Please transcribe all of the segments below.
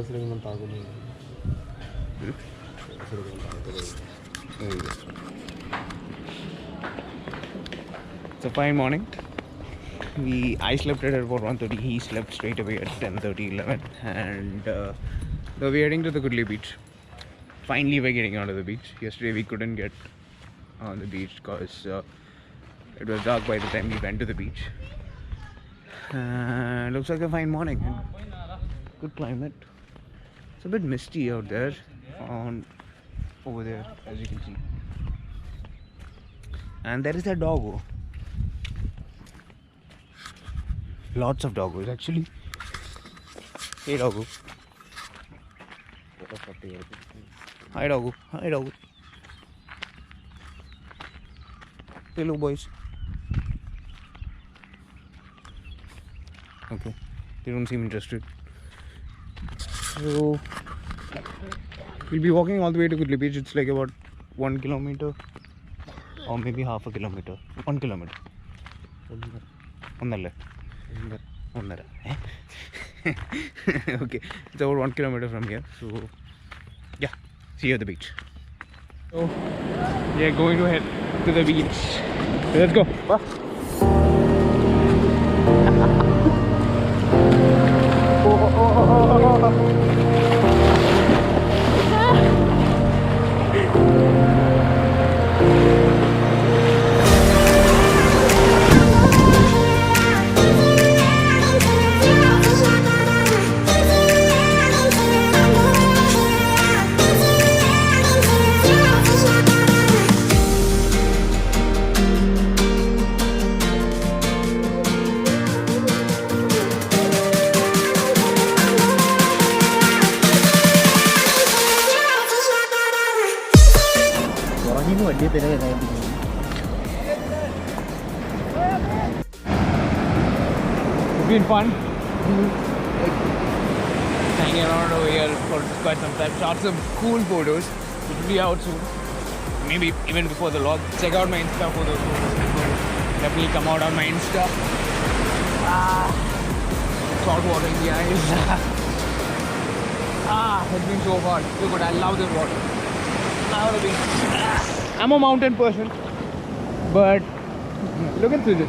It's a fine morning. I slept at about 1:30. He slept straight away at 10:30, 11, and so we're heading to the Goodley beach. Finally, we're getting out of the beach. Yesterday we couldn't get on the beach because it was dark by the time we went to the beach. Looks like a fine morning. Good climate. It's a bit misty out there, over there, as you can see. And there is a doggo. Lots of doggos actually. Hey doggo. Hi doggo. Hi doggo. Hello boys. Okay. They don't seem interested. So we'll be walking all the way to Goodley Beach. It's like about 1 kilometer or maybe half a kilometer. 1 kilometer. Okay, it's about 1 kilometer from here. So yeah, see you at the beach. So we are going to head to the beach. Let's go. It's been fun hanging around over here for quite some time. Shot some cool photos, which will be out soon. Maybe even before the vlog. Check out my Insta for those photos. Definitely come out on my Insta. Salt water in the eyes. It's been so hot. So good. I love this water. Love the beach. I'm a mountain person, but look at Sujit.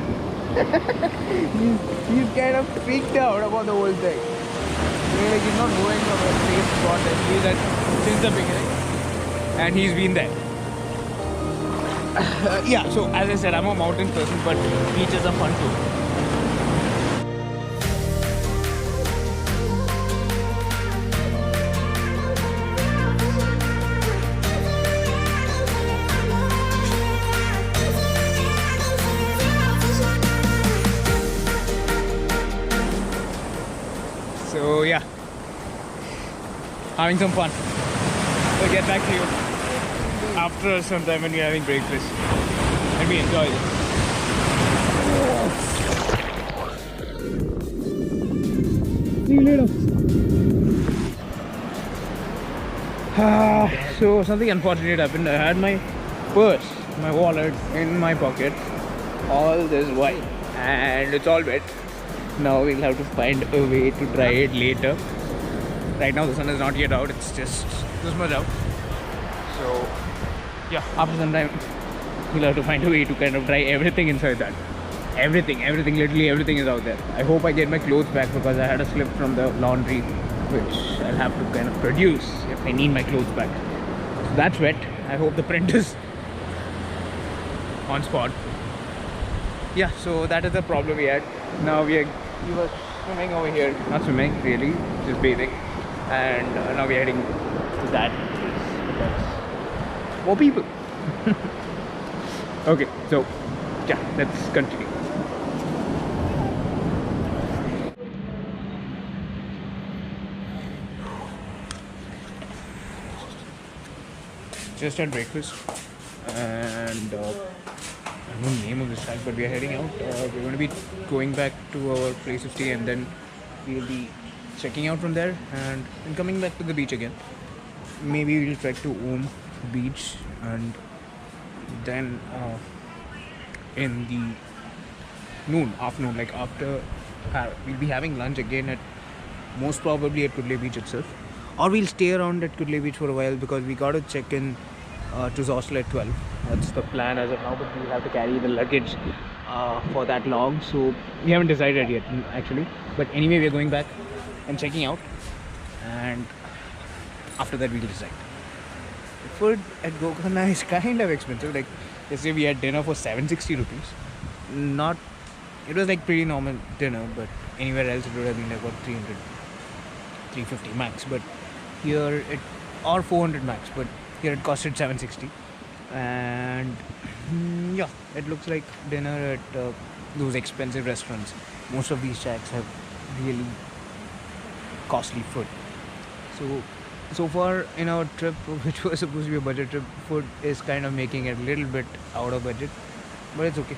he's kind of freaked out about the whole thing. Like he's not going from a safe spot, and he's at since the beginning, and he's been there. Yeah, so as I said, I'm a mountain person, but beaches are fun too. So yeah, having some fun. We'll get back to you after some time when we're having breakfast and we enjoy this. See you later. So something unfortunate happened. I had my purse, my wallet in my pocket all this while, and it's all wet. Now we'll have to find a way to dry it later. Right now the sun is not yet out, it's just this much out. So yeah, after some time we'll have to find a way to kind of dry everything inside that. Everything, literally everything is out there. I hope I get my clothes back because I had a slip from the laundry which I'll have to kind of produce if I need my clothes back. So that's wet. I hope the print is on spot. Yeah, so that is the problem we had. Now we were swimming over here, not swimming really, just bathing, and now we're heading to that place because more people. Okay, so yeah, let's continue. Just had breakfast, and I don't know the name of this track, but we are heading out. We're going to be going back to our place of stay, and then we'll be checking out from there and coming back to the beach again. Maybe we'll trek to beach, and then in the afternoon, like after we'll be having lunch again at most probably at Kudle Beach itself, or we'll stay around at Kudle Beach for a while because we got to check in to the hostel at 12. That's the plan as of now, but we'll have to carry the luggage for that long, so we haven't decided yet actually. But anyway, we're going back and checking out, and after that we'll decide. The food at Gokarna is kind of expensive. Like yesterday we had dinner for 760 rupees. Not, it was like pretty normal dinner, but anywhere else it would have been like about 300, 350 max. But here it, or 400 max, but here it costed 760. And yeah, it looks like dinner at those expensive restaurants. Most of these shacks have really costly food. So far in our trip, which was supposed to be a budget trip, food is kind of making it a little bit out of budget, but it's okay.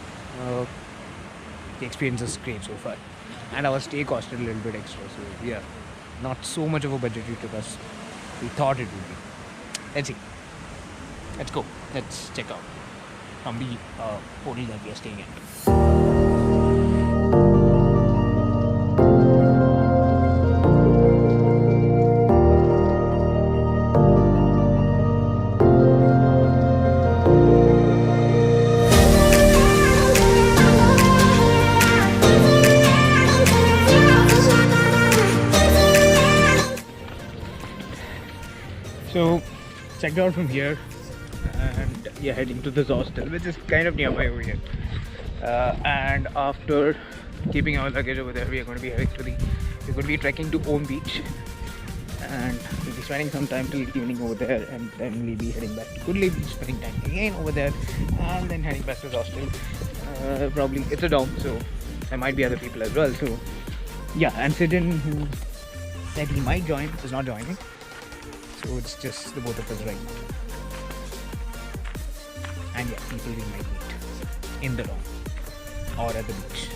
The experience is great so far, and our stay costed a little bit extra, so yeah, not so much of a budgetary trip as we thought it would be. Let's see. Let's go. Let's check out from the hotel that we are staying at. So, checked out from here, and we are heading to this hostel, which is kind of nearby over here. And after keeping our luggage over there, we are going to be heading to we're going to be trekking to Om Beach, and we'll be spending some time till evening over there, and then we'll be heading back to Kudle Beach, spending time again over there, and then heading back to the hostel. Probably it's a dorm, so there might be other people as well. So yeah, and Sidin, who said he might join, is not joining. So it's just the both of us right now. And yeah, people we might meet in the dorm or at the beach.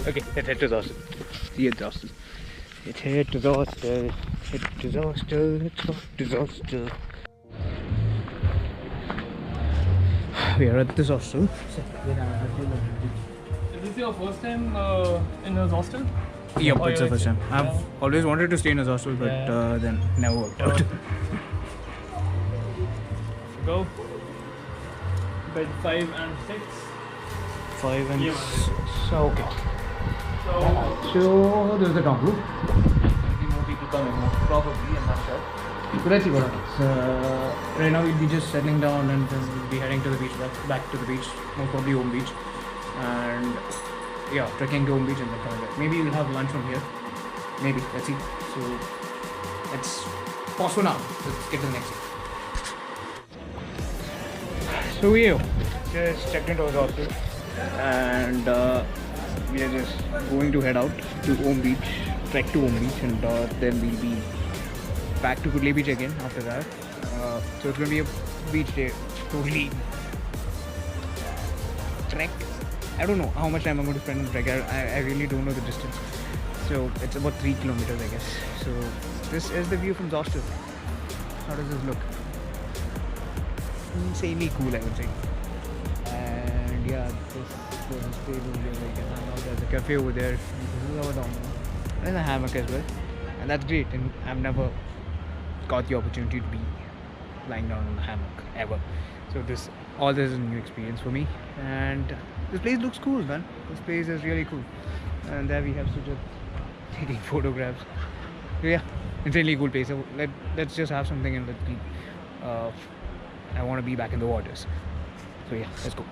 Okay, let's head to the hostel. See you at the hostel. Let's head to the hostel. Head to the hostel. Let's go to the hostel. We are at this hostel. Is this your first time in a hostel? Yep, it's the first time. I've always wanted to stay in a hostel, but then never worked out. Go. Bed 5 and 6. 5 and Yeah. 6. Okay. So there's the dorm room. Maybe more people coming, probably, I'm not sure. So let's see what happens. Right now we'll be just settling down, and then we'll be heading to the beach, back to the beach, most probably Om Beach. And yeah, trekking to Om Beach and then coming back. Maybe we'll have lunch from here. Maybe, let's see. So let's pause for now. Let's get to the next thing. So we just checked into our hostel, and we are just going to head out to Om Beach, trek to Om Beach, and then we'll be back to Kudle Beach again after that. So it's going to be a beach day, totally trek. I don't know how much time I'm going to spend on trek. I really don't know the distance. So it's about 3 kilometers, I guess. So this is the view from the hostel. How does this look? Insanely cool, I would say. And yeah, this place over there, like, and there's a cafe over there. This is our dorm. There's a hammock as well, and that's great. And I've never got the opportunity to be lying down on a hammock ever. So all this is a new experience for me. And this place looks cool, man. This place is really cool. And there we have Sujat taking photographs. So yeah, insanely cool place. So let's just have something and let's be. I want to be back in the waters. So yeah, let's go.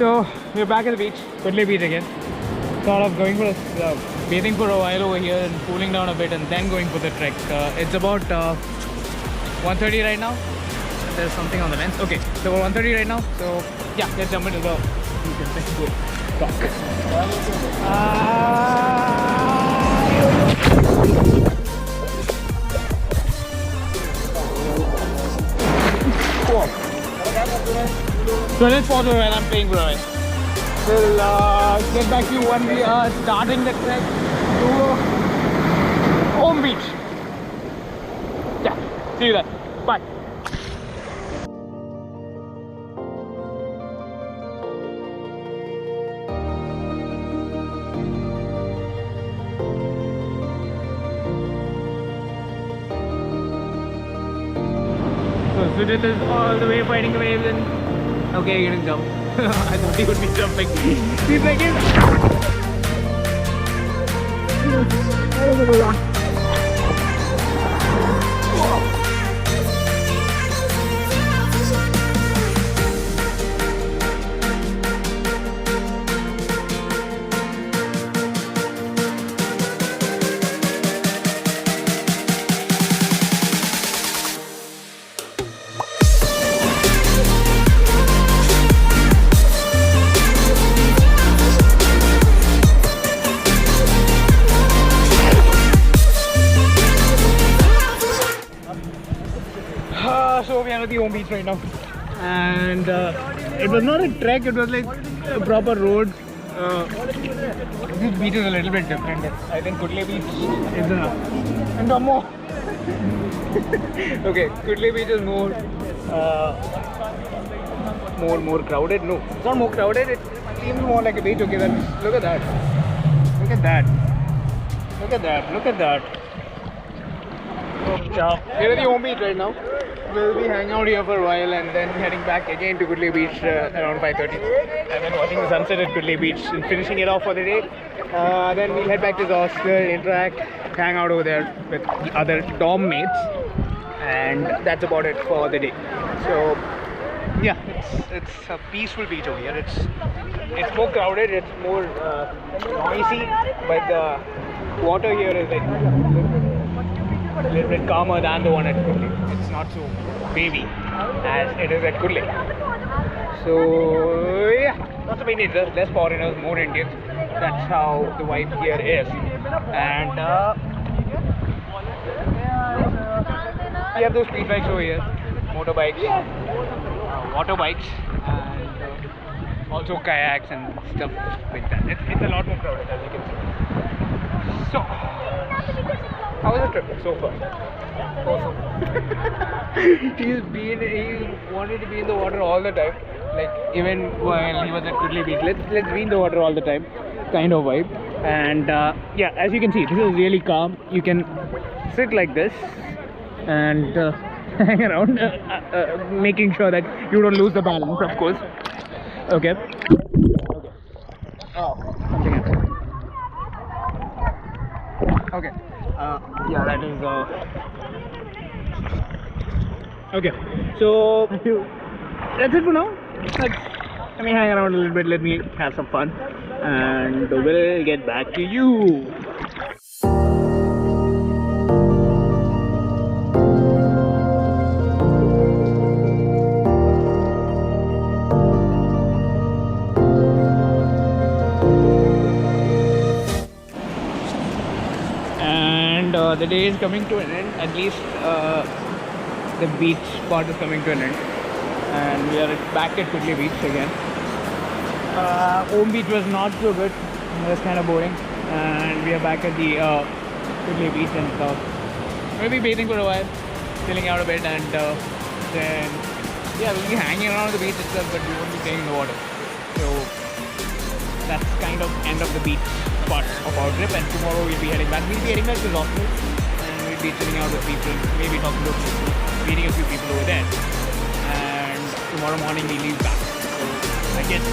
So we're back at the beach, Kudle Beach again. Thought of going for bathing for a while over here and cooling down a bit, and then going for the trek. It's about 1:30 right now, there's something on the lens. Okay, so we're 1:30 right now. So yeah, let's jump into the beach and let's go talk. Cool. So let's pause while I'm playing, bro. We'll get back to you when we are starting the trek to home beach. Yeah, see you there. Bye. So Sujit is all the way fighting the waves and okay, you're gonna jump. I thought he would be jumping. He's like so we are at the home beach right now, and it was not a trek, it was like a proper road. This beach is a little bit different. I think Kudle beach is and no more. Okay, Kudle beach is more crowded. No, it's not more crowded, it seems more like a beach. Okay, then look at that. Look at that. Look at that. Look at that. Yeah, we're at the home beach right now. We'll be hanging out here for a while and then heading back again to Kudle Beach around 5:30. And then watching the sunset at Kudle Beach and finishing it off for the day. Then we'll head back to the hostel, interact, hang out over there with the other dorm mates. And that's about it for the day. So yeah, it's a peaceful beach over here. It's more crowded, it's more noisy, but the water here is like a little bit calmer than the one at Kudle. It's not so wavy as it is at Kudle. So yeah, not so many, less foreigners, more Indians. That's how the vibe here is. And we have those speed bikes over here, motorbikes, water bikes, and also kayaks and stuff like that. It's a lot more crowded, as you can see. So how was the trip so far? Awesome. He wanted to be in the water all the time. Like even while he was at Kudle Beach, let's be in the water all the time, kind of vibe. And yeah, as you can see, this is really calm. You can sit like this and hang around, making sure that you don't lose the balance, of course. Okay. Oh, something happened. Okay. Yeah, that is okay. So that's it for now. Let me hang around a little bit. Let me have some fun, and we'll get back to you. The day is coming to an end, at least the beach part is coming to an end, and we are back at Kudle Beach again. Home beach was not so good, it was kind of boring, and we are back at the Kudle Beach, and we'll be bathing for a while, chilling out a bit, and then yeah, we'll be hanging around the beach itself, but we won't be staying in the water. So that's kind of end of the beach part of our trip, and tomorrow we'll be heading back. We'll be heading back to the hostel, and we'll be chilling out with people, maybe talking to people, meeting a few people over there, and tomorrow morning we leave back. So I guess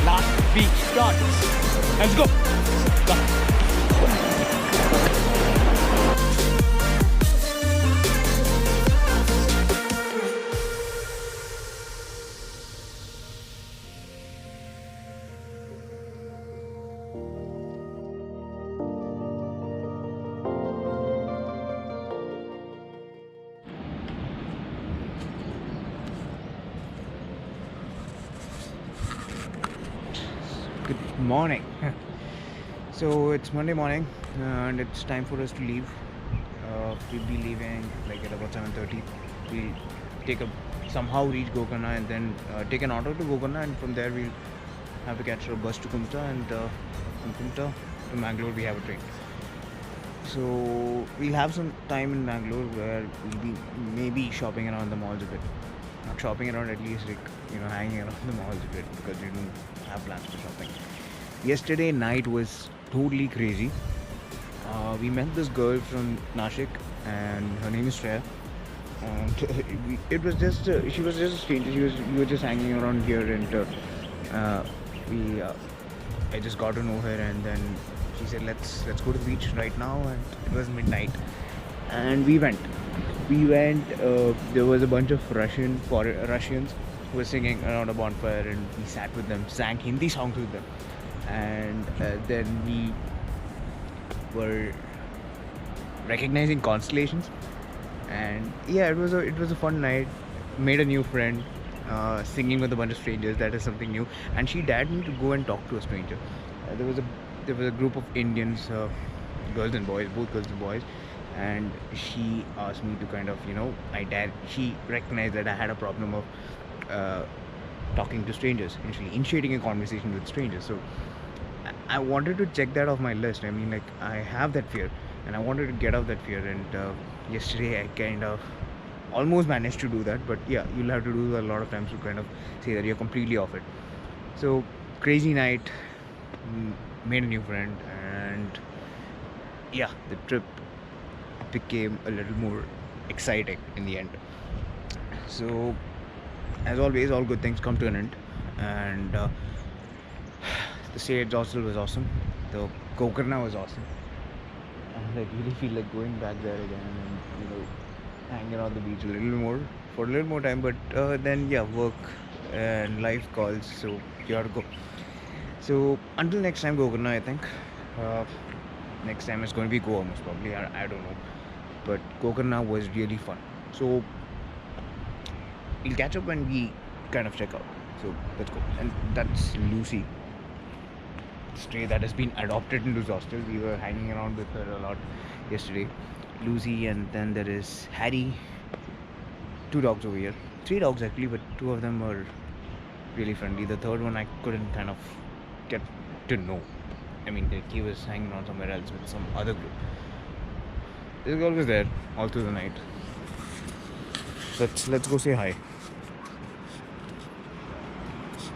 last beach starts. Let's go. Come. Good morning. So it's Monday morning and it's time for us to leave. We'll be leaving like at about 7:30. We'll somehow reach Gokarna and then take an auto to Gokarna, and from there we'll have to catch a bus to Kumta, and from Kumta to Mangalore we have a train. So we'll have some time in Mangalore where we'll be maybe shopping around the malls a bit. Not shopping around, at least like, hanging around the malls a bit, because we don't have plans for shopping. Yesterday night was totally crazy. We met this girl from Nashik, and her name is Shreya. And it was just she was just a stranger. We were just hanging around here, and I just got to know her, and then she said let's go to the beach right now, and it was midnight, and we went. There was a bunch of Russians who were singing around a bonfire, and we sat with them, sang Hindi songs with them, and then we were recognizing constellations. And yeah, it was a fun night. Made a new friend, singing with a bunch of strangers. That is something new. And she dared me to go and talk to a stranger. There was a group of Indians, girls and boys, both girls and boys, and she asked me to kind of, she recognized that I had a problem of talking to strangers, initiating a conversation with strangers. So I wanted to check that off my list. I mean, like, I have that fear, and I wanted to get off that fear. And yesterday I kind of almost managed to do that, but yeah, you'll have to do a lot of times to kind of say that you're completely off it. So crazy night, made a new friend, and yeah, the trip became a little more exciting in the end. So as always, all good things come to an end, and the stay at hostel was awesome. The Gokarna was awesome, and I really feel like going back there again and hanging around the beach for a little more time. But then yeah, work and life calls, so you have to go. So until next time, Gokarna, I think next time it's going to be Goa most probably. I don't know, but Gokarna was really fun. So we'll catch up when we kind of check out. So let's go. And that's Lucy, stray that has been adopted into this hostel. We were hanging around with her a lot yesterday. Lucy, and then there is Harry. 2 dogs over here. 3 dogs actually, but 2 of them were really friendly. The third one I couldn't kind of get to know. I mean, like, he was hanging around somewhere else with some other group. This girl was there all through the night. Let's go say hi.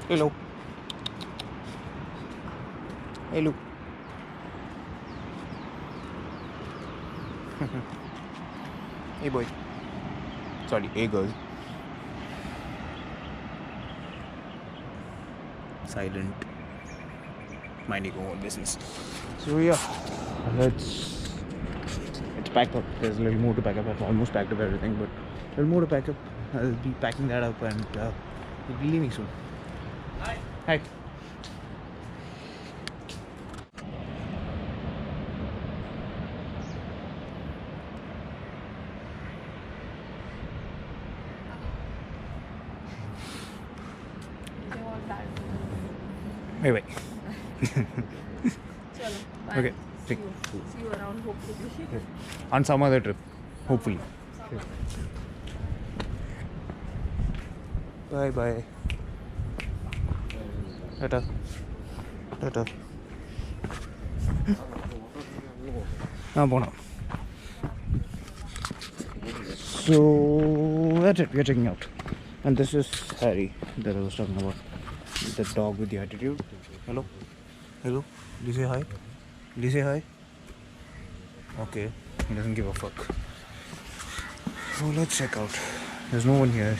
Hello. Hello. Hey boy. Sorry, hey girl. Silent. Minding your own business. So yeah, let's pack up. There's a little more to pack up. I've almost packed up everything, but a little more to pack up. I'll be packing that up, and we'll be leaving soon. Hi. Hi. Wait. Chalo, bye. Okay. See you around, hopefully. On some other trip, hopefully. Bye bye. Tata. Tata. So that's it. We are checking out, and this is Harry that I was talking about. The dog with the attitude. Hello. Hello. Did you say hi? Did you say hi? Okay. He doesn't give a fuck. So let's check out. There's no one here.